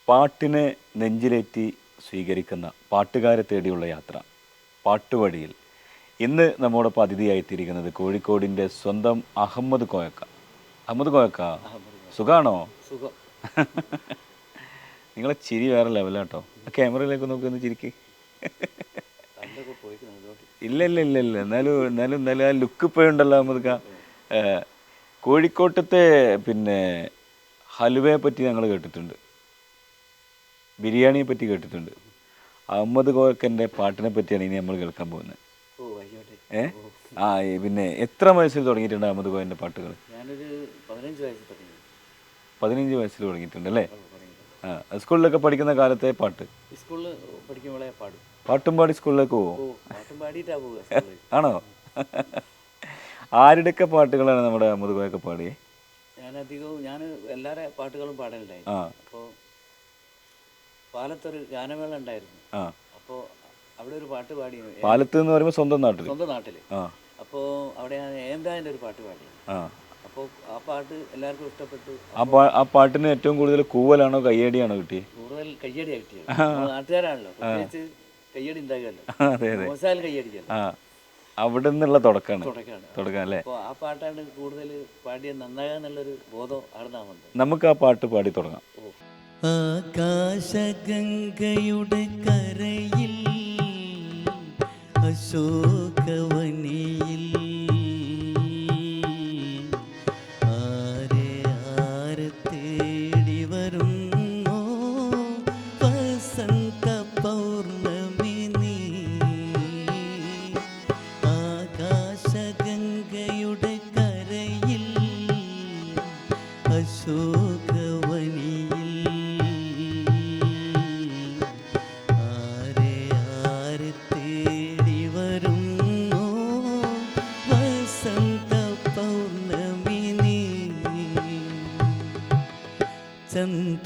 പാട്ടിനെ നെഞ്ചിലേറ്റി സ്വീകരിക്കുന്ന പാട്ടുകാരെ തേടിയുള്ള യാത്ര പാട്ടുവഴിയിൽ. ഇന്ന് നമ്മോടൊപ്പം അതിഥിയായിത്തിരിക്കുന്നത് കോഴിക്കോടിൻ്റെ സ്വന്തം അഹമ്മദ് കോയക്ക. അഹമ്മദ് കോയക്ക, സുഖാണോ? സുഖം. നിങ്ങളെ ചിരി വേറെ ലെവലാട്ടോ. ക്യാമറയിലേക്ക് നോക്കി ചിരിക്ക്. ഇല്ല ഇല്ല ഇല്ല ഇല്ല എന്നാലും എന്നാലും എന്നാലും ആ ലുക്ക് ഇപ്പോഴുണ്ടല്ലോ അഹമ്മദ് ക. കോഴിക്കോട്ടത്തെ പിന്നെ ഹലുവയെ പറ്റി ഞങ്ങൾ കേട്ടിട്ടുണ്ട്, ബിരിയാണിയെ പറ്റി കേട്ടിട്ടുണ്ട്. അഹമ്മദ് കോയക്കൻ്റെ പാട്ടിനെ പറ്റിയാണ് ഇനി നമ്മൾ കേൾക്കാൻ പോകുന്നത്. പിന്നെ എത്ര വയസ്സിൽ തുടങ്ങിയിട്ടുണ്ട് അഹമ്മദ് കോയൻ്റെ പാട്ടുകൾ? ഞാനൊരു 15 വയസ്സിൽ തുടങ്ങി. 15 വയസ്സിൽ തുടങ്ങിയിട്ടുണ്ട് അല്ലേ? സ്കൂളിലൊക്കെ പഠിക്കുന്ന കാലത്തെ പാട്ട്, സ്കൂളിൽ പഠിക്കുമ്പോഴേ പാടും. പാട്ടും പാടി സ്കൂളിലേക്ക് പോകും? പാട്ടും പാടിയിട്ടാ പോവുക. ആണോ? ആരുടെയൊക്കെ പാട്ടുകളാണ് നമ്മുടെ അഹമ്മദ് കോയൊക്കെ പാടിയേ? ഞാൻ എല്ലാവരുടെ പാട്ടുകളും പാടലുണ്ടായി. അപ്പോൾ പാലത്തൊരു ഗാനമേള ഉണ്ടായിരുന്നു. അപ്പോൾ അവിടെ ഒരു പാട്ട് പാടി. പാലത്ത് എന്ന് പറയുമ്പോൾ സ്വന്തം നാട്ടിൽ. അപ്പോൾ അവിടെ ഞാൻ ഏംരാജിൻ്റെ ഒരു പാട്ട് പാടി. അപ്പോൾ ആ പാട്ട് എല്ലാവർക്കും ഇഷ്ടപ്പെട്ടു. ആ പാട്ടിന് ഏറ്റവും കൂടുതൽ കൂവലാണോ കയ്യടിയാണോ കിട്ടിയത്? കൂടുതൽ കയ്യടിയാണ് കിട്ടിയത്. നാട്ടുകാരാണല്ലോ, പ്രത്യേകിച്ച് കയ്യടി ഉണ്ടാകുമല്ലോ. മോശാൽ കയ്യടിക്കല്ലോ. അവിടെ നിന്നുള്ള തുടക്കം അല്ലേ? അപ്പോൾ ആ പാട്ടാണ് കൂടുതൽ പാടിയ നന്നാകാന്നുള്ളൊരു ബോധം അവിടെ നിന്നാണ്. നമുക്ക് ആ പാട്ട് പാടി തുടങ്ങാം. ആകാശഗംഗയുടെ കരയിൽ അശോകവനിയിൽ ആരെ ആരെ തേടി വരുന്നു വസന്ത പൗർണമി നീ. ആകാശഗംഗയുടെ കരയിൽ അശോകവനിയിൽ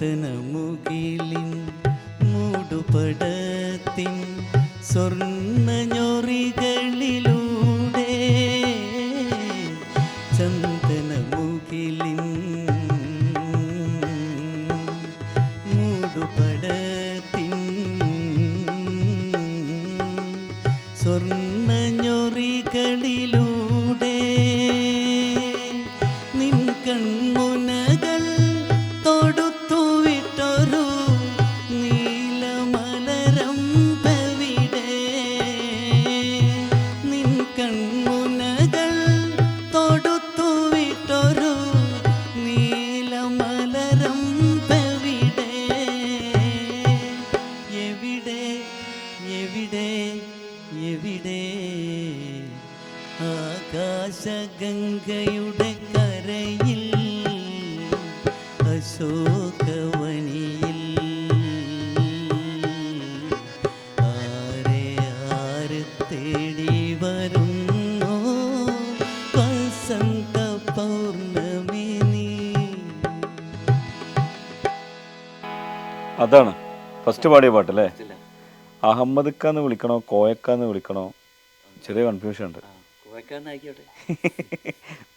ചന്ദനമുകിലിൻ മൂടുപടത്തിൻ സ്വർണ്ണഞ്ഞൊറികളിലൂടെ ചന്ദനമുകിലിൻ മൂടുപടത്തിൻ സ്വർണ്ണഞ്ഞൊറികളിലൂടെ നിൻ കൺമുനകൾ തൊടുത്തുവിട്ടൊരു നീലമലരം പവിടെ. നിൻ കൺമുനകൾ തൊടുത്തുവിട്ടൊരു നീലമലരം പവിടെ. എവിടെ എവിടെ എവിടെ ആകാശഗംഗയുടെ കരയിൽ അശോകവനിയിൽ ആരെ ആരെ തേടി വരുന്നു വസന്ത പൗർണമി നീ. അതാണ് ഫസ്റ്റ് പാടിയ പാട്ടല്ലേ? അഹമ്മദ് ഖാന്ന് വിളിക്കണോ കോയക്കാന്ന് വിളിക്കണോ? ചെറിയ കൺഫ്യൂഷൻ ഉണ്ട്.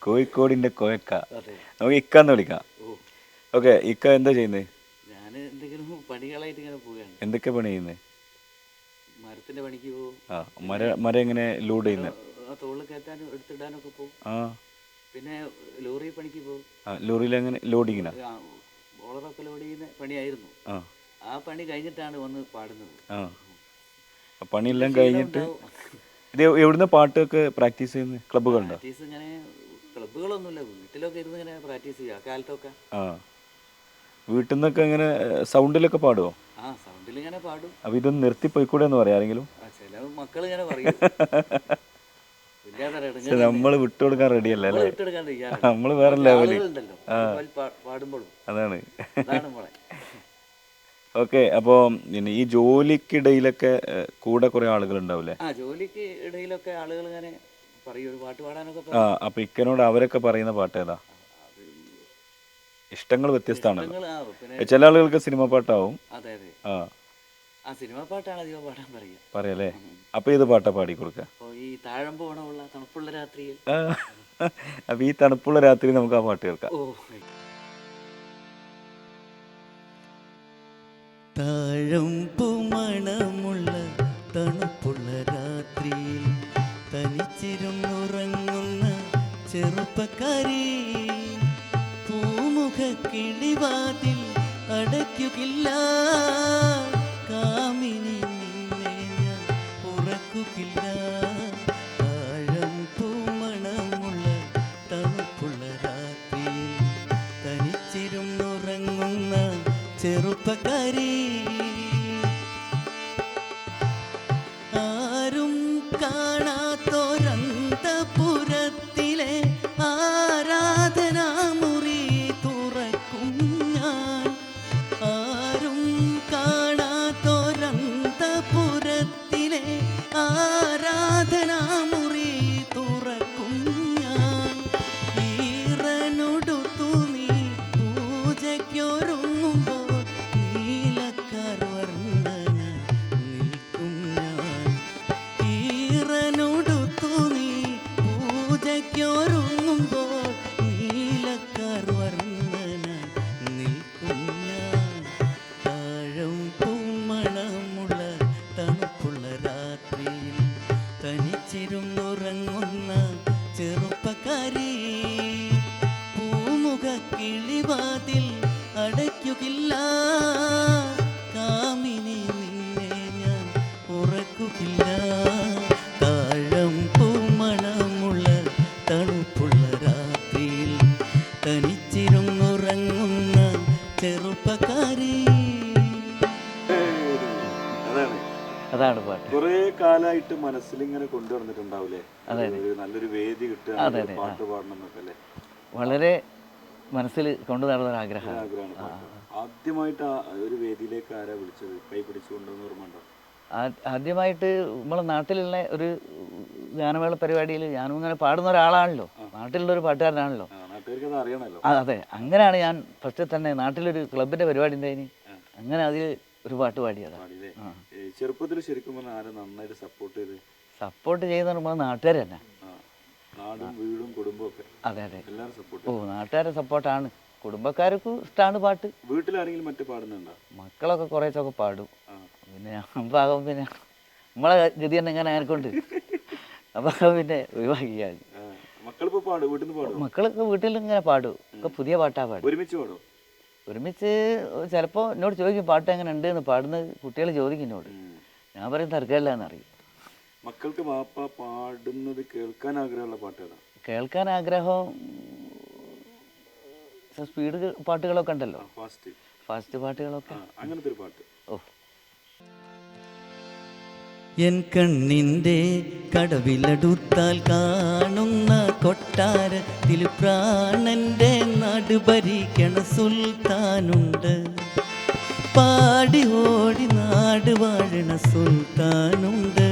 കോഴിക്കോടിന്റെ കോയക്ക, നമുക്ക് ഇക്കാന്ന് വിളിക്കാം. ഓക്കെ, ഇക്ക എന്താ ചെയ്യുന്നത്? ഞാൻ എന്തെങ്കിലും പണികളായിട്ട് ഇങ്ങനെ പോവുകയാണ്. എന്തൊക്കെ പണി ചെയ്യുന്നത്? മരത്തിന്റെ പണിക്ക് പോകും. മരം എങ്ങനെ ലോഡ് ചെയ്യുന്നത്? തോളിൽ കയറ്റാനും എടുത്തിടാനൊക്കെ പോകും. പിന്നെ ലോറി പണിക്ക് പോകും. ലോറിയിൽ എങ്ങനെ ലോഡിങ്ങിനാ? ഓളറൊക്കെ ലോഡ് ചെയ്യുന്ന പണിയായിരുന്നു. ആ പണി കഴിഞ്ഞിട്ടാണ് വന്ന് പാടുന്നത്. പണിയെല്ലാം കഴിഞ്ഞിട്ട് ഇത് എവിടുന്ന പാട്ടൊക്കെ പ്രാക്ടീസ് ചെയ്യുന്നത്? ക്ലബ്ബുകളുണ്ടോ? പ്രാക്ടീസ് ഇങ്ങനെ ക്ലബ്ബുകളൊന്നുമില്ല, വീട്ടിലൊക്കെ ഇരുന്ന് ഇങ്ങനെ പ്രാക്ടീസ് ചെയ്യുക കാലത്തൊക്കെ. വീട്ടിൽ നിന്നൊക്കെ ഇങ്ങനെ സൗണ്ടിലൊക്കെ പാടുമോ? സൗണ്ടിൽ ഇങ്ങനെ പാടും. അപ്പൊ ഇതൊന്ന് നിർത്തിപ്പോയിക്കൂടെ എന്ന് പറയാം ആരെങ്കിലും? ചില മക്കൾ ഇങ്ങനെ പറയും. നമ്മൾ വിട്ടുകൊടുക്കാൻ റെഡിയല്ലേ? നമ്മള് വേറെ ലെവല് പാടുമ്പോഴും അതാണ്. ഓക്കെ, അപ്പോൾ പിന്നെ ഈ ജോലിക്കിടയിലൊക്കെ കൂടെ കുറെ ആളുകൾ ഉണ്ടാവില്ലേ? ജോലിക്ക് ഇടയിലൊക്കെ ആളുകൾ ഇങ്ങനെ പറയും ഒരു പാട്ട് പാടാനൊക്കെ. അപ്പൊ ഇക്കനോട് അവരൊക്കെ പറയുന്ന പാട്ട് ഏതാ? ഇഷ്ടങ്ങൾ വ്യത്യസ്തമാണല്ലോ. ചില ആളുകൾക്ക് സിനിമ പാട്ടാവും. അതെ അതെ, സിനിമ പാട്ടാണ് അധികം പാടാൻ പറയല്ലേ? അപ്പൊ ഇത് പാട്ടാ പാടി കൊടുക്ക. ഈ താഴമ്പ് ഗുണമുള്ള തണുപ്പുള്ള രാത്രിയിൽ. അപ്പൊ ഈ തണുപ്പുള്ള രാത്രി നമുക്ക് ആ പാട്ട് കേൾക്കാം. താഴമ്പു മണമുള്ള തണുപ്പുള്ള രാത്രിയിൽ തനിച്ചിരുന്നുറങ്ങുന്ന ചെറുപ്പക്കാരി പൂമുഖ കിളിവാതിൽ അടയ്ക്കുകില്ല കാമിനി നിന്നെ ഞാൻ ഉറക്കുകില്ല താഴമ്പു മണമുള്ള തണുപ്പുള്ള രാത്രിയിൽ തനിച്ചിരുന്നുറങ്ങുന്ന ചെറുപ്പക്കാരി ആരും കാണാത്തൊരന്തപുരത്തിലെ ആരാധനാമുറി തുറക്കും ഞാൻ ആരും കാണാത്തൊരന്തപുരത്തിലെ ആരാധനാമുറി തുറക്കും ഞാൻ ഈറനൊടുത്തു നീ പൂജയ്ക്കൊരുങ്ങുമ്പോൾ നീലക്കാർ വർണ്ണന നിൽക്കും ഞാൻ ഈറനൊടുത്തു നീ പൂജയ്ക്കൊരുങ്ങുമ്പോൾ നീലക്കാർ വർണ്ണന നിൽക്കും ഞാൻ താഴമ്പു മണമുള്ള തണുപ്പുള്ള രാത്രിയിൽ തനിച്ചിരുന്നുറങ്ങുന്ന ചെറുപ്പക്കാരി പൂമുഖ കിളിവാതിൽ അടയ്ക്കുകില്ല കാമിനി നിന്നെ ഞാൻ ഉറക്കുകില്ല താഴമ്പു മണമുള്ള തണുപ്പുള്ള രാത്രിയിൽ തനിച്ചിരുന്നുറങ്ങുന്ന ചെറുപ്പക്കാരി അതാണ് അതാണ് പാട്ട്. കുറെ കാലായിട്ട് മനസ്സിലിങ്ങനെ കൊണ്ടുവന്നിട്ടുണ്ടാവില്ലേ ഒരു നല്ലൊരു വേദി കിട്ടുക പാട്ട് പാടണം എന്നൊക്കെ അല്ലേ വളരെ മനസ്സിൽ കൊണ്ടു നടന്ന ആഗ്രഹം. ആഗ്രഹമാണ് പാട്ട്. ആദ്യമായിട്ട് ഒരു വേദിയിലേക്ക് ആരാ വിളിച്ചത് കൈ പിടിച്ചു കൊണ്ടുവന്ന് ഓർമ്മയുണ്ടോ? ആദ്യമായിട്ട് നമ്മളെ നാട്ടിലുള്ള ഒരു ഗാനമേള പരിപാടിയിൽ ഞാനും ഇങ്ങനെ പാടുന്ന ഒരാളാണല്ലോ, നാട്ടിലുള്ളൊരു പാട്ടുകാരനാണല്ലോ. നാട്ടുകാർക്ക് അത് അറിയണല്ലോ. അതെ, അങ്ങനെയാണ് ഞാൻ ഫസ്റ്റ് തന്നെ നാട്ടിലൊരു ക്ലബിന്റെ പരിപാടി ഉണ്ടായിന്, അങ്ങനെ അതിൽ ഒരു പാട്ട് പാടിയതാണ്. ചെറുപ്പത്തിൽ ശരിക്കും പറഞ്ഞാൽ ആരെ നന്നായിട്ട് സപ്പോർട്ട് ചെയ്ത് സപ്പോർട്ട് ചെയ്യുന്ന നമ്മൾ നാട്ടുകാർ തന്നെ, നാടും വീടും കുടുംബവും ഒക്കെ. അതെ അതെ, എല്ലാവരും സപ്പോർട്ട്. ഓ നാട്ടുകാരെ സപ്പോർട്ടാണ്, കുടുംബക്കാർക്കും ഇഷ്ടമാണ് പാട്ട്. വീട്ടിലാരെങ്കിലും മറ്റു പാടുന്നുണ്ടോ? മക്കളൊക്കെ കുറേശ്ശൊക്കെ പാടും, പിന്നെ ഭാഗം പിന്നെ നമ്മളെ ഗതി തന്നെ ഇങ്ങനെ ആയിക്കൊണ്ട് അപ്പം പിന്നെ ഒഴിവാക്കിയാണ്. മക്കളിപ്പോ പാടും, വീട്ടിൽ നിന്ന് പാടും? മക്കളൊക്കെ വീട്ടിൽ ഇങ്ങനെ പാടും, ഒക്കെ പുതിയ പാട്ടാ പാടും. ഒരുമിച്ച് പാടും? ഒരുമിച്ച് ചിലപ്പോൾ എന്നോട് ചോദിക്കും പാട്ട് എങ്ങനെ ഉണ്ട് എന്ന്, പാടുന്ന കുട്ടികൾ ചോദിക്കും എന്നോട്, ഞാൻ പറയും തർക്കമില്ല എന്നറിയും. മക്കൾക്ക് വാപ്പ പാടുന്നത് കേൾക്കാൻ ആഗ്രഹമുള്ള പാട്ട് ഏതാ? കേൾക്കാൻ ആഗ്രഹം സ്പീഡ് പാട്ടുകളൊക്കെ ഉണ്ടല്ലോ, ഫാസ്റ്റ് പാട്ടുകളൊക്കെ, അങ്ങനത്തെ ഒരു പാട്ട്. ഓ എൻ കണ്ണിൻ്റെ കടവിലടുത്താൽ കാണുന്ന കൊട്ടാരത്തിൽ പ്രാണന്റെ നാട് ഭരിക്കണ സുൽത്താനുണ്ട്, പാടി ഓടി നാട് വാഴണ സുൽത്താനുണ്ട്,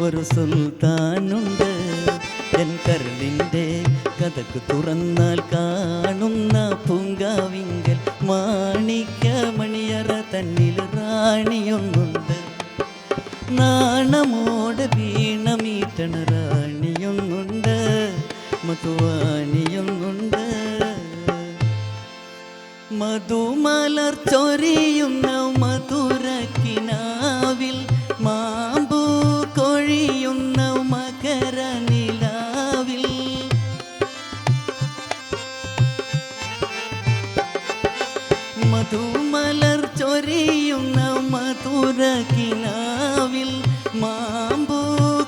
ഒരു സുൽത്താനുണ്ട്. എൻ കരളിൻ്റെ കഥക്ക് തുറന്നാൽ കാണുന്ന പൂങ്കാവിങ്കൽ മാണിക്യ മണിയറ തന്നിൽ റാണിയൊന്നുണ്ട്, നാണമോടെ വീണ മീട്ടണ റാണിയൊന്നുണ്ട്, മധുവാണിയൊന്നുണ്ട്. മധുമലർ ചൊരിയുന്ന മധുരക്കിനാവിൽ മാമ്പൂ കൊഴിയുന്ന മകര നിലാവിൽ മധുമലർ ചൊരിയുന്ന മധുരക്കിനാവിൽ മാമ്പൂ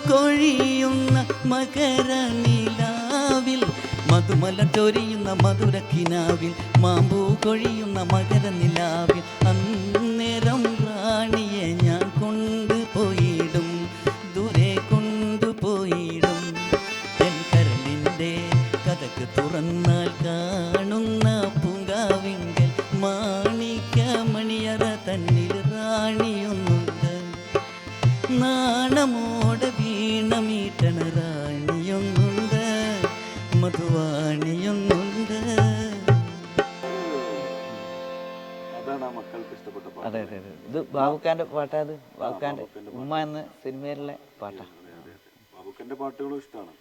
കൊഴിയുന്ന മകര നിലാവിൽ മധുമലർ ചൊരിയുന്ന മധുരക്കിനാവിൽ മാമ്പൂ കൊഴിയുന്ന മകര നിലാവിൽ അന്നേരം റാണിയെ ഞാൻ കൊണ്ടുപോയിടും, ദൂരെ കൊണ്ടുപോയിടും. എൻ കരളിൻ്റെ കഥക്ക് തുറന്നാൽ കാണുന്ന പൂങ്കാവിങ്കൽ മാണിക്യ മണിയറ തന്നിൽ റാണിയൊന്നുണ്ട്, നാണമോടെ വീണ മീട്ടണ റാണിയൊന്നുണ്ട്, മധുവാണിയൊന്നുണ്ട്. അതാണ് ആ മക്കൾക്ക് ഇഷ്ടപ്പെട്ട പാട്ട്. അതെ അതെ അതെ, ഇത് ബാബുക്കാൻ്റെ പാട്ടാ, അത് ബാബുക്കാൻ്റെ ഉമ്മ എന്ന സിനിമയിലെ പാട്ടാ. ബാബുക്കന്റെ പാട്ടുകളും ഇഷ്ടമാണ്.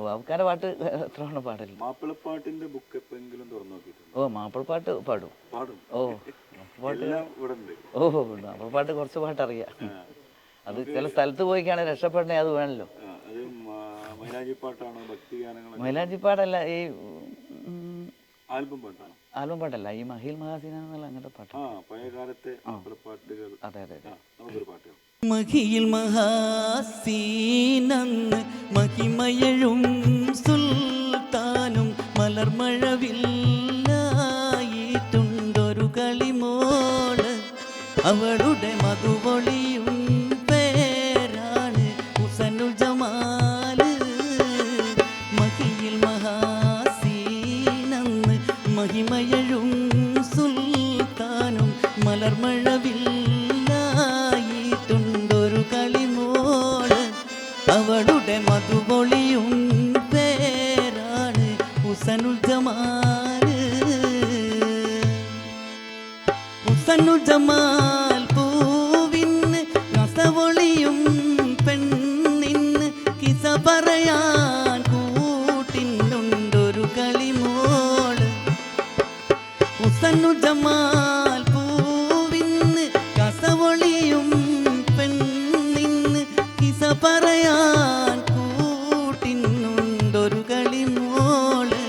ബാബുക്കാൻ്റെ പാട്ട് എത്ര തവണ പാടല്. മാപ്പിളപ്പാട്ടിന്റെ ബുക്ക് എപ്പോഴെങ്കിലും തുറന്നു നോക്കിയിട്ടുണ്ട്? ഓ മാപ്പിളപ്പാട്ട് പാടും. പാടും? ഓ പാട്ട് എല്ലാം ഇവിടെ ഉണ്ട്. ഓ നാപ്പ പാട്ട് കുറച്ച് പാട്ട് അറിയാം. അത് ചില സ്ഥലത്ത് പോയിക്കാണ് രക്ഷപ്പെടണേ, അത് വേണമല്ലോ. അത് മൈലാഞ്ചി പാട്ടാണോ, ഭക്തി ഗാനങ്ങളാണോ? മൈലാഞ്ചി പാട്ടല്ല, ഈ ആൽബം പാട്ടാണോ? ആൽബം പാട്ടല്ല, ഈ മഹിൽ മഹാസീന എന്നുള്ള അങ്ങനത്തെ പാട്ട്. പഴയ കാലത്തെ പാട്ടുകൾ. അതെ അതെ അതെ. നമുക്കൊരു പാട്ട്. മഹിയിൽ മഹാസീനന്ന് മഹിമയഴും സുൽത്താനും മലർമഴവില്ലായിട്ടുണ്ടൊരു കളിമോള്, അവളുടെ മധുപൊളിയും പേരാണ് ഹുസനുൽ ജമാല്. മഹിയിൽ മഹാസീനന്ന് മഹിമയഴും സുൽത്താനും മലർമഴവില്ലായിട്ടുണ്ടൊരു കളിമോള്, അവളുടെ മധുപൊളിയും പേരാണ് ഹുസനുൽ ജമാല്. ഹുസനുൽ ജമാൽ പൂവിന് രസവൊളിയും പെണ്ണിന് കിസ പറയാൻ കൂട്ടിനുണ്ടൊരു കളിമോള്. ഹുസനുൽ ജമാൽ പൂവിന് കസവൊളിയും പെണ്ണിന് കിസ പറയാൻ കൂട്ടിനുണ്ടൊരു കളിമോള്.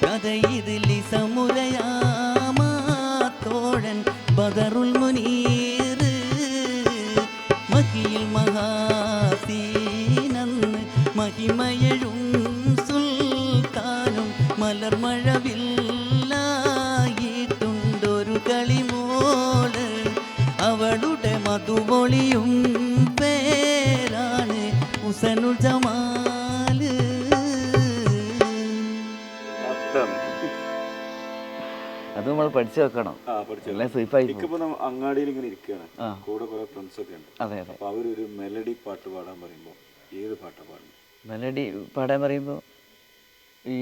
കഥയിതിൽ സമുരയാമാത്തോഴൻ ബദറുൽ മുനീർ. മഹിയിൽ മഹാസീനന്ന് മഹിമയഴും സുൽത്താനും മലർമഴവില്ലായിട്ടുണ്ടൊരു കളിമോള്, അവളുടെ മധുപൊളിയും പേരാണ് ഹുസനുൽ ജമാല്. അത് നമ്മൾ പഠിച്ചു വെക്കണം, എല്ലാം സ്വീപ്പായി പോകും. അങ്ങാടിയിൽ ഇങ്ങനെ ഇരിക്കുകയാണ്, കൂടെ കുറെ ഫ്രണ്ട്സ് ഒക്കെ ഉണ്ട്. അതെ അതെ. അപ്പൊ അവരൊരു മെലഡി പാട്ട് പാടാൻ പറയുമ്പോൾ ഏത് പാട്ടാ പാടുന്നത്? മെലഡി പാടാൻ പറയുമ്പോൾ ഈ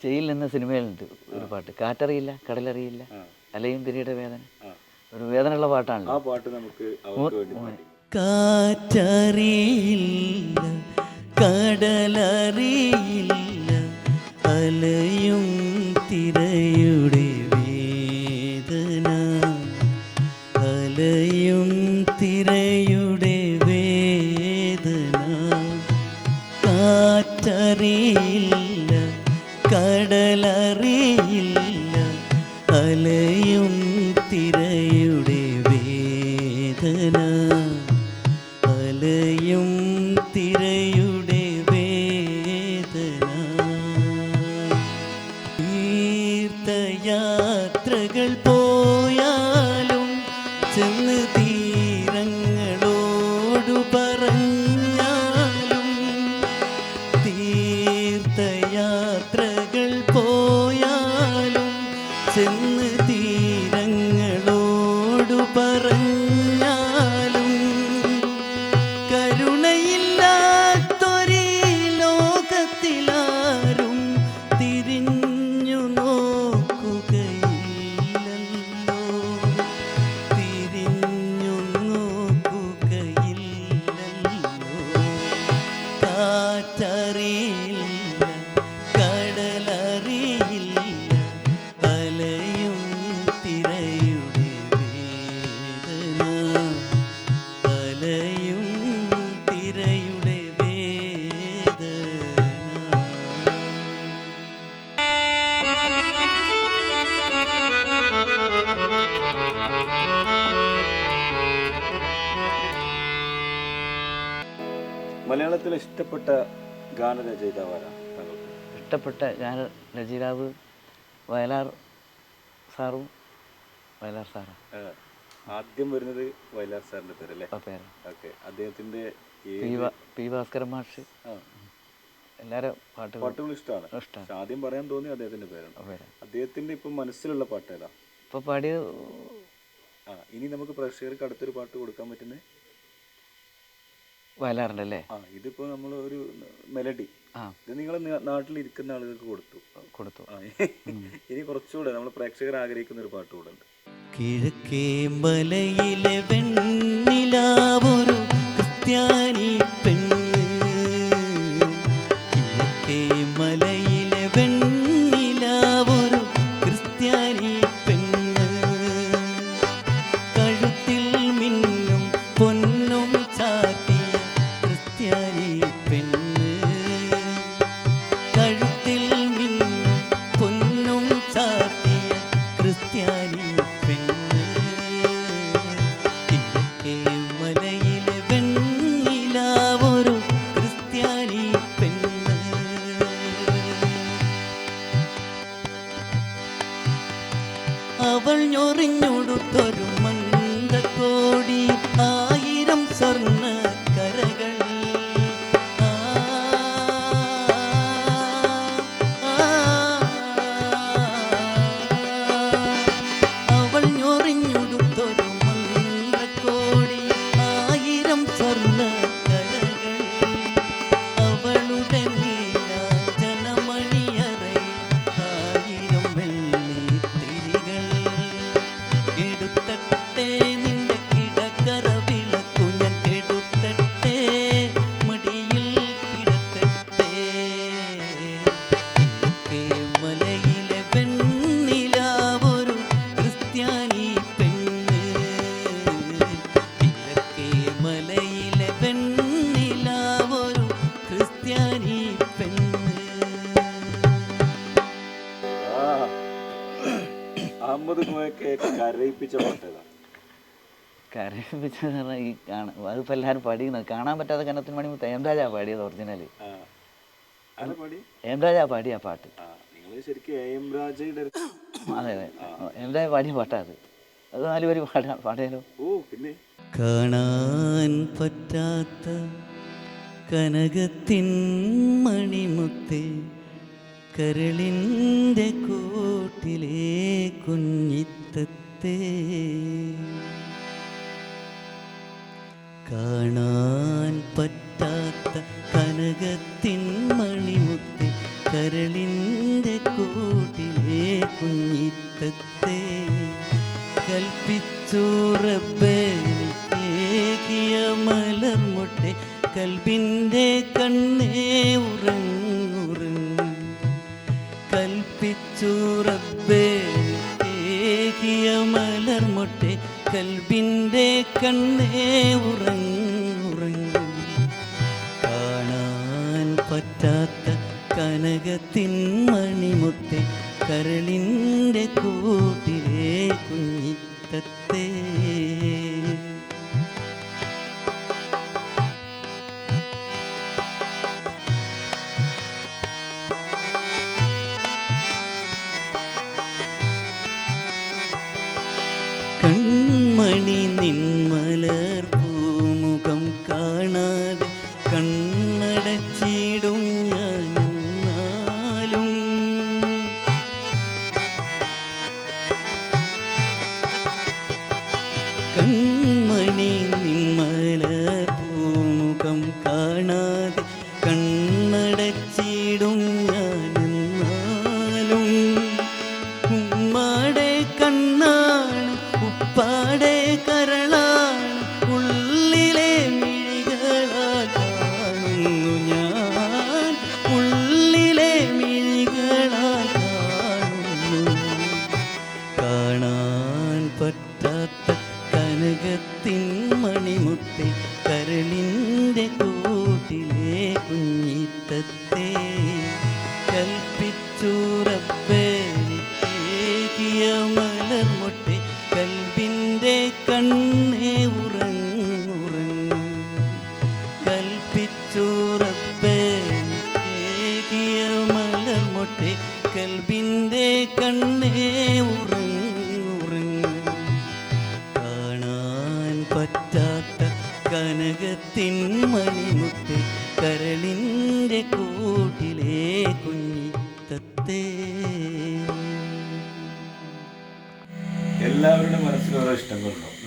ജയിൽ എന്ന സിനിമയിലുണ്ട് ഒരു പാട്ട്, കാറ്ററിയില്ല കടലറിയില്ല അലയും തിരിയുടെ വേദന, ഒരു വേദനയുള്ള പാട്ടാണല്ലോ. ആ പാട്ട് നമുക്ക് അവർക്ക് വേണ്ടി പാടി. കാറ്ററിയില്ല കടലറിയില്ല അലയും തിരയുടെ വേദന, അലയും തിരയുടെ വേദന. കാറ്ററിയില്ല കടലറിയില്ല അലയും തിരയുടെ വേദന, അലയും തിരയുടെ വേദന. തീർത്ഥയാത്രകൾ പോയാലും ചെന്ന് തീരങ്ങളോടു പറഞ്ഞാലും, തീർത്ഥയാത്രകൾ പോയാലും ചെന്ന് തീരങ്ങളോടു പറഞ്ഞാലും, കരുണയില്ലാത്തൊരീ ലോകത്തിലാരും തിരിഞ്ഞു നോക്കുകയില്ലല്ലോ, തിരിഞ്ഞു നോക്കുകയില്ലല്ലോ. കാറ്ററിയില്ല കടലറിയില്ല അലയും തിരയുടെ വേദന, അലയും തിരയുടെ വേദന. മലയാളത്തിലെ ഇഷ്ടപ്പെട്ട ഗാനരചയിതാവാരാ താങ്കൾക്ക്? ഇഷ്ടപ്പെട്ട ഗാന രചയിതാവ് വയലാർ സാറും. വയലാർ സാറാണ് ആദ്യം വരുന്നത് വയലാർ സാറിന്റെ പേരല്ലേ? പേര്. ഓക്കെ. അദ്ദേഹത്തിന്റെ പി ഭാസ്കരൻ മാഷ്, എല്ലാവരും പാട്ടുകൾ ഇഷ്ടമാണ്. ഇഷ്ടമാണ്. ആദ്യം പറയാൻ തോന്നി അദ്ദേഹത്തിന്റെ പേരാണ്. അദ്ദേഹത്തിന്റെ ഇപ്പൊ മനസ്സിലുള്ള പാട്ട് ഏതാ ഇപ്പൊ പാടിയത്? ഇനി നമുക്ക് പ്രേക്ഷകർക്ക് അടുത്തൊരു പാട്ട് കൊടുക്കാൻ പറ്റുന്നത് വയലാറിൻ്റെ അല്ലേ? ഇതിപ്പോ നമ്മൾ ഒരു മെലഡി, ഇത് നിങ്ങളെ നാട്ടിൽ ഇരിക്കുന്ന ആളുകൾക്ക് കൊടുത്തു. ഇനി കുറച്ചുകൂടെ നമ്മൾ പ്രേക്ഷകർ ആഗ്രഹിക്കുന്ന ഒരു പാട്ട് കൂടെ ഉണ്ട്. കിഴക്കേ മലയിലെ വെണ്ണിലാവൊരു ക്രിസ്ത്യാനി പെണ്ണ്, കിഴക്കേ മലയിലെ വെണ്ണിലാവൊരു ക്രിസ്ത്യാനി പെണ്ണ്, ക്രിസ്ത്യാനി പെണ്ണ് കഴുത്തിൽ മിന്നും പൊന്നും ചാർത്തിയ ക്രിസ്ത്യാനി പെണ്ണ് കിഴക്കേ മലയിലെ വെണ്ണിലാവൊരു ക്രിസ്ത്യാനി പെണ്ണ് അവൾ ഞൊറിഞ്ഞൊടുത്തൊരു മന്ദക്കോടി 1000 സ്വർണ്ണ കരകൾ അവൾ ഞൊറിഞ്ഞൊടുത്തൊരു മന്ദക്കോടി 1000 സ്വർണ്ണ കരകൾ അവളുടെ നീലാഞ്ജനമണിയറയിൽ 1000 വെള്ളിത്തിരികൾ എടുത്തട്ടെ നിന്റെ കിടക്കറ വിളക്കു ഞാൻ എടുത്തട്ടെ മടിയിൽ കിടത്തട്ടെ കിഴക്കേ മലയിലെ വെണ്ണിലാവൊരു ക്രിസ്ത്യാനി പെണ്ണ് കിഴക്കേ മലയിലെ വെണ്ണിലാവൊരു ക്രിസ്ത്യാനി പെണ്ണ് അഹമ്മദ് കോയക്കെ കരയിപ്പിച്ച പാട്ടേതാ? കരയിപ്പിച്ചെന്ന് പറഞ്ഞാൽ ഈ അതിപ്പോൾ എല്ലാവരും പാടിക്കുന്നത് കാണാൻ പറ്റാത്ത കനത്തിന് മണി ഹേംരാജാ പാടിയത് ഒറിജിനല്. ഹേംരാജാ പാടിയ പാട്ട്. നിങ്ങൾ ശരിക്കും AM രാജയുടെ അതെ അതെ ഹേംരാജ പാടിയ പാട്ടാ അത്. അത് 4 പേര് പാടിയാലോ? ഓ പിന്നെ കാണാൻ പറ്റാത്ത കനകത്തിൻ മണിമുത്തേ കരളിൻ്റെ കൂട്ടിലെ കുഞ്ഞിത്തത്തേ കാണാൻ പറ്റാത്ത കനകത്തിൻ മണിമുത്തേ കരളിൻ്റെ കൂട്ടിലെ കുഞ്ഞിത്തത്തേ കൽപ്പിച്ചു റബ്ബേ എനിക്കേകിയ മലർമുട്ടെ കൽബിൻ്റെ കണ്ണേ ഉറങ്ങുറങ്ങ് കൽപ്പിച്ചു റബ്ബേ ഏകിയ മലർമൊട്ടെ കൽബിൻ്റെ കണ്ണേ ഉറങ്ങുറങ്ങ് കാണാൻ പറ്റാത്ത കനകത്തിൻ മണിമുത്തെ കരളിൻ്റെ കൂട്ടിലെ കുഞ്ഞിത്തത്തേ കൺമണി നിന്മലർ പൂമുഖം കാണാതെ കണ്ണടച്ചിടും ഞാനെന്നാലും കൺമണി നിന്മലർ പൂമുഖം കാണാതെ കണ്ണടച്ചിടും ഞാനെന്നാലും ഉമ്മാടെ കണ്ണാണ് ഉപ്പാടെ കരളാണ് ഉള്ളിലെ മിഴികളാൽ കാണുന്നു ഞാൻ ഉള്ളിലെ മിഴികളാൽ കാണുന്നു കാണാൻ പറ്റാത്ത കനകത്തിൻ മണിമുത്തെ കരളിൻ്റെ കൂട്ടിലെ കുഞ്ഞിത്തത്തേ കൽപ്പിച്ചു റബ്ബേ ഏകിയ മലർമൊട്ടെ കൽബിൻ്റെ കണ്ണേ ഉറങ്ങുറങ്ങ് കൽപ്പിച്ചു റബ്ബേ ഏകിയ മലർമൊട്ടെ കൽബിൻ്റെ കണ്ണേ ഉറങ്ങുറങ്ങ് കാണാൻ പറ്റാത്ത കനകത്തിൻ മണിമുത്തെ കരളിൻ്റെ കൂട്ടിലെ കുഞ്ഞിത്തത്തേ എല്ലാവരുടെ മനസ്സിൽ ഓരോ ഇഷ്ടങ്ങളുണ്ടാവും.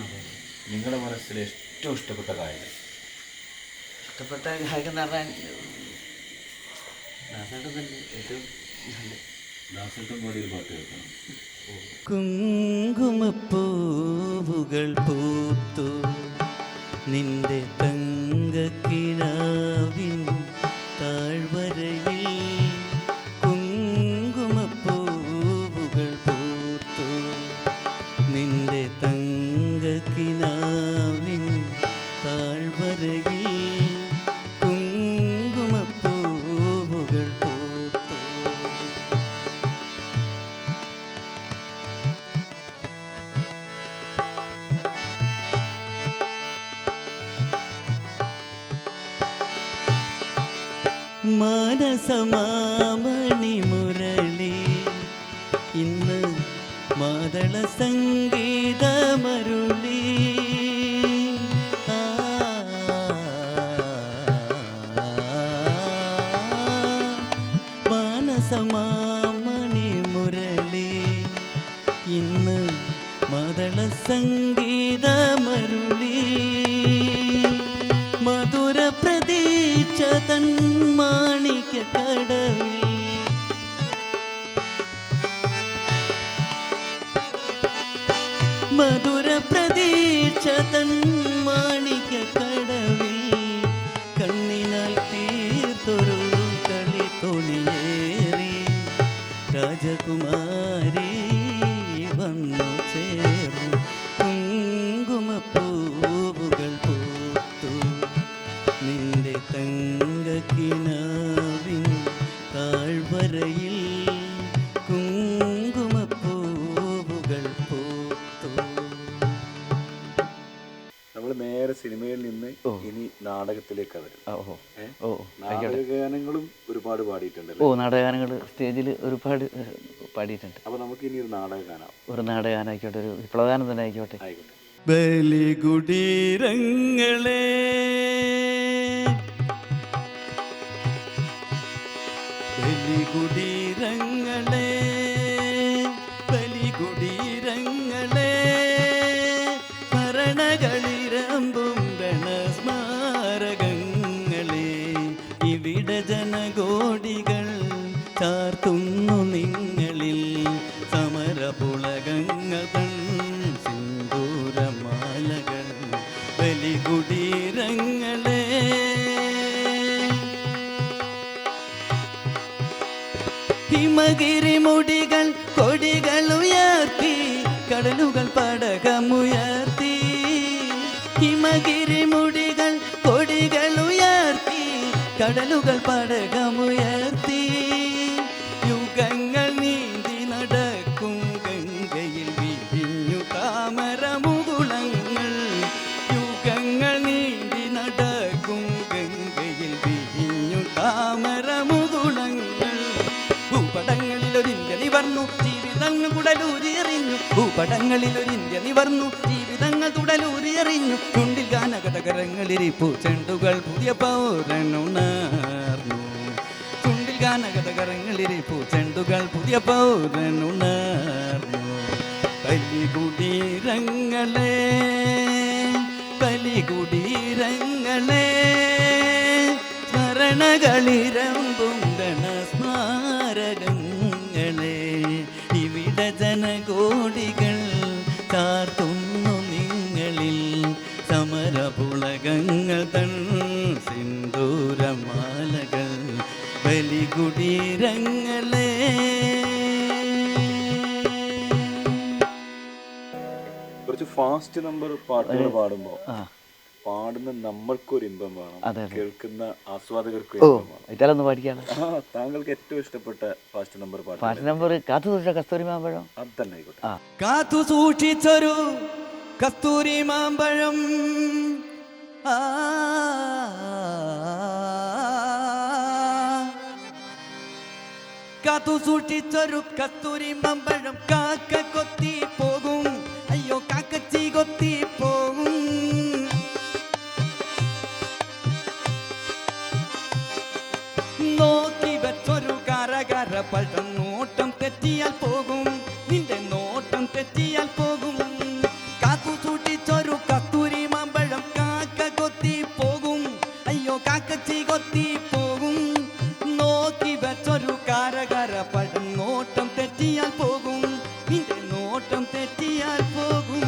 നിങ്ങളുടെ മനസ്സിൽ ഏറ്റവും ഇഷ്ടപ്പെട്ട ഗായകൻ? ഇഷ്ടപ്പെട്ട ഗായകൻ എന്ന് പറഞ്ഞാൽ ദാസേട്ടൻ തന്നെ ഏറ്റവും നല്ല. ദാസേട്ടൻ പാടിയൊരു പാട്ട് കേൾക്കണം. കുങ്കുമപ്പൂവുകൾ പൂത്തു നിന്റെ തങ്കക്കിനാവിൻ താഴ്വരയിൽ കുങ്കുമപ്പൂവുകൾ പൂത്തു നിന്റെ തങ്കക്കിനാവിൻ താഴ്വരയിൽ മാനസമാമണി മുരളി ഇന്ന് മാതള സംഗീതമരുളി. മാനസമാമണി മുരളി ഇന്ന് മാതള സംഗീതമരുളി. മധുര പ്രതീക്ഷ തൻ മാണിക്യ കടവിൽ മധുര പ്രതീക്ഷ തൻ മാണിക്യ കടവിൽ കണ്ണിനാൽ തീർത്തൊരു കളി തോണിയേറി രാജകുമാരി വന്നു ചേർന്നു. കുങ്കുമപ്പൂവുകൾ പൂത്തു നിന്റെ തങ്കക്കിനാവിൻ താഴ്വരയിൽ. കുങ്കുമപ്പൂവുകൾ പൂത്തു. നമ്മൾ നേരെ സിനിമയിൽ നിന്ന് ഇനി നാടകത്തിലേക്ക് വരും. നാടകഗാനങ്ങളും ഒരുപാട് പാടിയിട്ടുണ്ടല്ലോ. നാടകഗാനങ്ങൾ സ്റ്റേജിൽ ഒരുപാട് പാടിയിട്ടുണ്ട്. അപ്പൊ നമുക്ക് ഇനി ഒരു നാടകഗാനം, ഒരു നാടകഗാനം ആയിക്കോട്ടെ, ഒരു വിപ്ലവഗാനം തന്നെ ആയിക്കോട്ടെ. ബലികുടീരങ്ങളെ ബലികുടീരങ്ങളെ ബലികുടീരങ്ങളെ മരണകളിരമ്പും രണസ്മാരകങ്ങളെ ഇവിടെ ജനകോടികൾ ചാർത്തുന്നു നിങ്ങളിൽ സമരപുളകങ്ങൾ തൻ സിന്ദൂരമാലകൾ. ബലികുടീരങ്ങളെ ഹിമഗിരി മുടികൾ കൊടികൾ ഉയർത്തി കടലുകൾ പടകമുയർത്തി. ഹിമഗിരി മുടികൾ കൊടികൾ ഉയർത്തി കടലുകൾ പടകമുയർത്തി. യുഗങ്ങൾ നീന്തി നടക്കും ഗംഗയിൽ വിരിഞ്ഞു താമരമുകുളങ്ങൾ. യുഗങ്ങൾ നീന്തി നടക്കും ഗംഗയിൽ വിരിഞ്ഞു താമരമുകുളങ്ങൾ. ഭൂപടങ്ങളിലൊരിന്ത്യ നിവർന്നു ജീവിതങ്ങൾ കുടലൂരിയെറിഞ്ഞു. ഭൂപടങ്ങളിലൊരിന്ത്യ നിവർന്നു ജീവിതങ്ങൾ തുടലൂരിയെറിഞ്ഞു. ചുണ്ടിൽ ഗാനകഥകരങ്ങളിരിപ്പു ചെണ്ടുകൾ പുതിയ പൗരനുണർന്നു. ചുണ്ടിൽ ഗാനകഥകരങ്ങളിരിപ്പു ചെണ്ടുകൾ പുതിയ പൗരനുണർന്നു. ബലികുടീരങ്ങളെ ബലികുടീരങ്ങളെ സ്മരണകളിരമ്പും രണസ്മാരകങ്ങളെ ഇവിടെ ജനകോടികൾ ചാർത്തുന്നു നിങ്ങളിൽ സമരപുളകങ്ങൾ തൻ സിന്ദൂരമാലകൾ. ബലികുടീരങ്ങളെ കുറച്ച് ഫാസ്റ്റ് നമ്പർ പാട്ടുകൾ പാടുമ്പോ പാടുന്ന നമ്മൾക്കൊരു ഇമ്പം വേണം, കേൾക്കുന്ന ആസ്വാദകർക്ക് ഇതാലൊന്ന് പാടിക്കാണ്. താങ്കൾക്ക് ഏറ്റവും ഇഷ്ടപ്പെട്ട ഫാസ്റ്റ് നമ്പർ പാട്ട്? ഫാസ്റ്റ് നമ്പർ കാത്തു സൂക്ഷിച്ച കസ്തൂരി മാമ്പഴം. അത് തന്നെ ആയിക്കോട്ടെ. കാത്തു സൂക്ഷിച്ചൊരു കസ്തൂരി മാമ്പഴം കാത്തു സൂക്ഷിച്ചൊരു കസ്തൂരി മാമ്പഴം കാക്ക കൊത്തി പോകും. അയ്യോ കാക്കച്ചി കൊത്തി പോകും. നോക്കി വെച്ചൊരു കരകര പഴം നോട്ടം തെറ്റിയാൽ പോകും. നിന്റെ നോട്ടം തെറ്റിയാൽ പോകും. കാത്തു സൂക്ഷിച്ചൊരു കസ്തൂരി മാമ്പഴം കാക്ക കൊത്തി പോകും. അയ്യോ കാക്കച്ചി കൊത്തി പോകും. നോക്കി വെച്ചൊരു കരകര പഴം നോട്ടം തെറ്റിയാൽ പോകും. നിന്റെ നോട്ടം തെറ്റിയാൽ പോകും.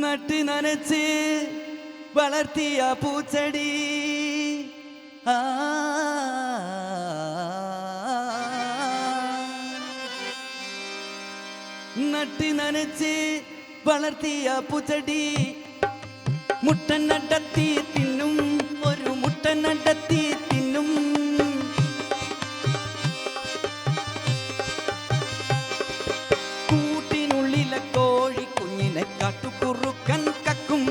നട്ട് നനച്ച് വളർത്തിയ പൂച്ചെടി നട്ട് നനച്ച് വളർത്തിയ പൂച്ചെടി മുട്ടൻ നടത്തി തിന്നും. ഒരു മുട്ടൻ നടത്തി തിന്നും. കൂട്ടിനുള്ളിലെ കോഴി കുഞ്ഞിനെ കാട്ടുകുറുക്കൻ കക്കും.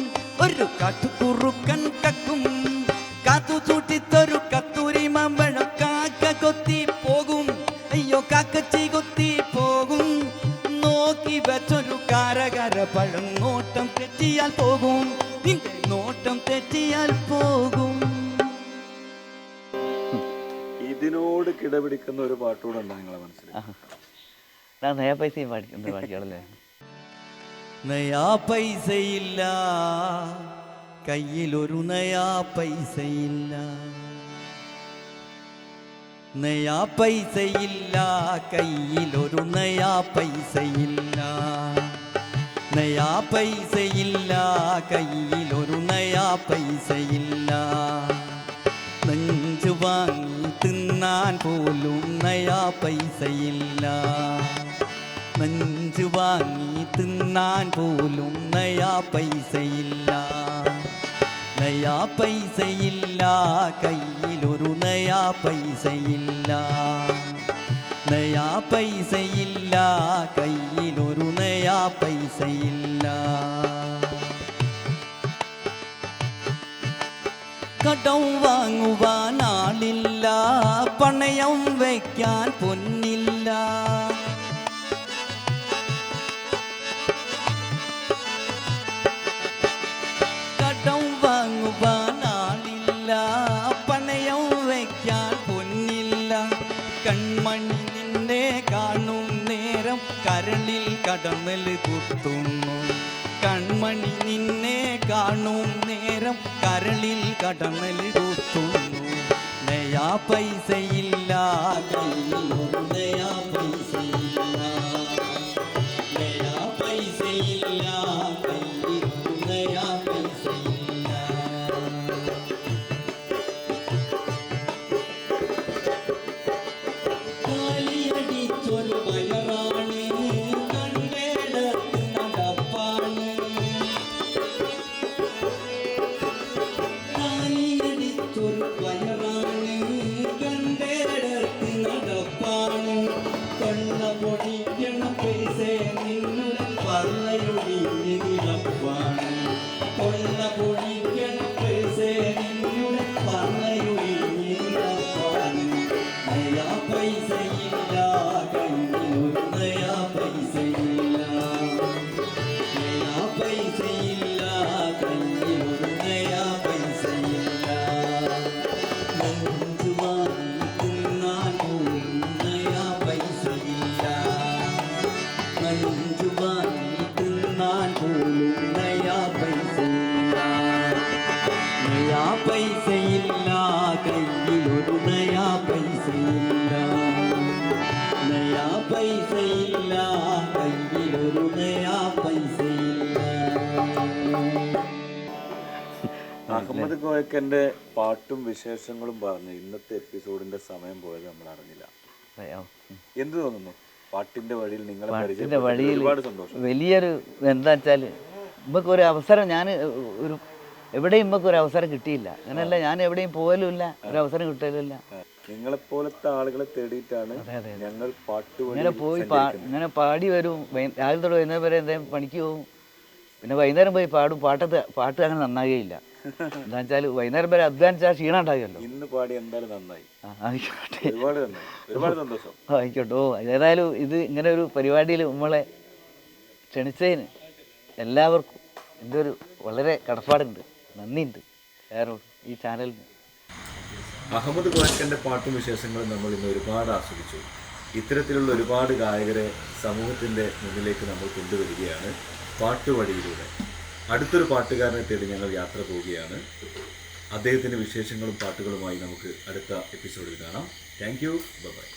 ഒരു കാട്ടുകുറുക്കൻ കക്കും. കാത്തു കാറ്റൂട്ടിത്തൊരു കത്തൂരി മാമ്പഴം കാക്ക കൊത്തി പോകും, അയ്യോ കാക്കച്ചി കൊത്തി പോകും. നോക്കി വെച്ചൊരു കാരകര പഴം നോട്ടം തെറ്റിയാൽ പോകും, നിന്റെ നോട്ടം തെറ്റിയാൽ പോകും. ഇതിനോട് കിടപിടിക്കുന്ന ഒരു പാട്ടുകൂടെ ഉണ്ടോ നിങ്ങളെ മനസ്സിൽ? ഞാൻ നയാ പൈസയും പാടിക്കുന്നത് പാടിയാളല്ലേ. നയാ പൈസയില്ല കയ്യിലൊരു നയാ പൈസയില്ല, നയാ പൈസയില്ല കയ്യിലൊരു നയാ പൈസയില്ല, നയാ പൈസയില്ല കയ്യിലൊരു നയാ പൈസയില്ല. നെഞ്ചു വാങ്ങി തിന്നാൻ പോലും നയാ പൈസയില്ല, നെഞ്ചു വാങ്ങി തിന്നാൻ പോലും നയാ പൈസയില്ല, നയാ പൈസയില്ല കയ്യിലൊരു നയാ പൈസയില്ല, നയാ പൈസയില്ല കയ്യിലൊരു നയാ പൈസയില്ല. കടം വാങ്ങുവാൻ ആളില്ല, പണയം വയ്ക്കാൻ പൊന്നില്ല, കടം വാങ്ങുവാൻ ആളില്ല, പണയം വയ്ക്കാൻ പൊന്നില്ല. കൺമണി നിന്നെ കാണും നേരം കരളിൽ കടമൽ കുത്തുന്നു, കൺമണി നിന്നെ കാണും നേരം കരളിൽ കടമൽ കുത്തുന്നു. നയാ പൈസയില്ല കയ്യിലൊരു നയാ പൈസയില്ല, നയാ പൈസയില്ല കയ്യിലൊരു നയാ പൈസയില്ല. കാലിയടിച്ചൊരു വയറാണ് കണ്ടേടത്ത് നടപ്പാണ്, കാലിയടിച്ചൊരു വയറാണ് കണ്ടേടത്ത് നടപ്പാണ്. കൊള്ള പൊടിക്കണ പൈസ നിന്നുടെ പറയൊടിഞ്ഞിടപ്പാണ്, കൊള്ള പൊടിക്കണ പൈസ നിന്നുടെ പറയൊടിഞ്ഞിടപ്പാണ്. നയാ പൈസയില്ല കയ്യിലൊരു നയാ പൈസയില്ല, നയാ പൈസയില്ല കയ്യിലൊരു നയാ പൈസയില്ല. നെഞ്ചു വാങ്ങി തിന്നാൻ പോലും നയാ പൈസയില്ല, നെഞ്ചു വാങ്ങി തിന്നാൻ പോലും നയാ പൈസയില്ല, നയാ പൈസയില്ല കയ്യിലൊരു നയാ പൈസയില്ല, നയാ പൈസയില്ല കയ്യിലൊരു നയാ പൈസയില്ല. അഹമ്മദ് കോയക്കന്റെ പാട്ടും വിശേഷങ്ങളും പറഞ്ഞ് ഇന്നത്തെ എപ്പിസോഡിന്റെ സമയം പോയത് നമ്മൾ അറിഞ്ഞില്ല. എന്ത് തോന്നുന്നു പാട്ടിന്റെ വഴിയിൽ നിങ്ങളെ പാട്ടിൻ്റെ വഴിയിൽ ഒരുപാട് സന്തോഷം. വലിയൊരു എന്താ വെച്ചാൽ നമുക്ക് ഒരു അവസരം, ഞാൻ ഒരു എവിടെയും നമുക്ക് ഒരു അവസരം കിട്ടിയില്ല. അങ്ങനെയല്ല, ഞാൻ എവിടെയും പോകലുമില്ല, ഒരു അവസരം കിട്ടലുമില്ല. നിങ്ങളെപ്പോലത്തെ ആളുകളെ തേടിയിട്ടാണ് ഞങ്ങൾ പാട്ട് ഇങ്ങനെ പോയി ഇങ്ങനെ പാടി വരും. രാവിലെ തൊട്ട് വൈകുന്നേരം വരെ എന്തെങ്കിലും പണിക്ക് പോകും, പിന്നെ വൈകുന്നേരം പോയി പാടും. പാട്ട് അങ്ങനെ നന്നാകുകയില്ല. എന്താ വെച്ചാൽ വൈകുന്നേരം വരെ അധ്വാനിച്ചാൽ ക്ഷീണം ഉണ്ടാകുമല്ലോ. ഇന്ന് പാടി എന്തായാലും നന്നായി, ആയിക്കോട്ടെ, ഒരുപാട് നന്നായി, ഒരുപാട് സന്തോഷം. ആയിക്കോട്ടെ. ഏതായാലും ഇത് ഇങ്ങനെ ഒരു പരിപാടിയിൽ നമ്മളെ ക്ഷണിച്ചതിന് എല്ലാവർക്കും എൻ്റെ ഒരു വളരെ കടപ്പാടുണ്ട്, നന്ദിയുണ്ട് എല്ലാവരോടും, ഈ ചാനലിന്. അഹമ്മദ് കോയക്കൻ്റെ പാട്ടും വിശേഷങ്ങളും നമ്മൾ ഇന്ന് ഒരുപാട് ആസ്വദിച്ചു. ഇത്തരത്തിലുള്ള ഒരുപാട് ഗായകരെ സമൂഹത്തിൻ്റെ മുന്നിലേക്ക് നമ്മൾ കൊണ്ടുവരികയാണ് പാട്ടുവഴിയിലൂടെ. അടുത്തൊരു പാട്ടുകാരനെ തേടി ഞങ്ങൾ യാത്ര പോവുകയാണ്. അദ്ദേഹത്തിൻ്റെ വിശേഷങ്ങളും പാട്ടുകളുമായി നമുക്ക് അടുത്ത എപ്പിസോഡിൽ കാണാം. Thank you, by.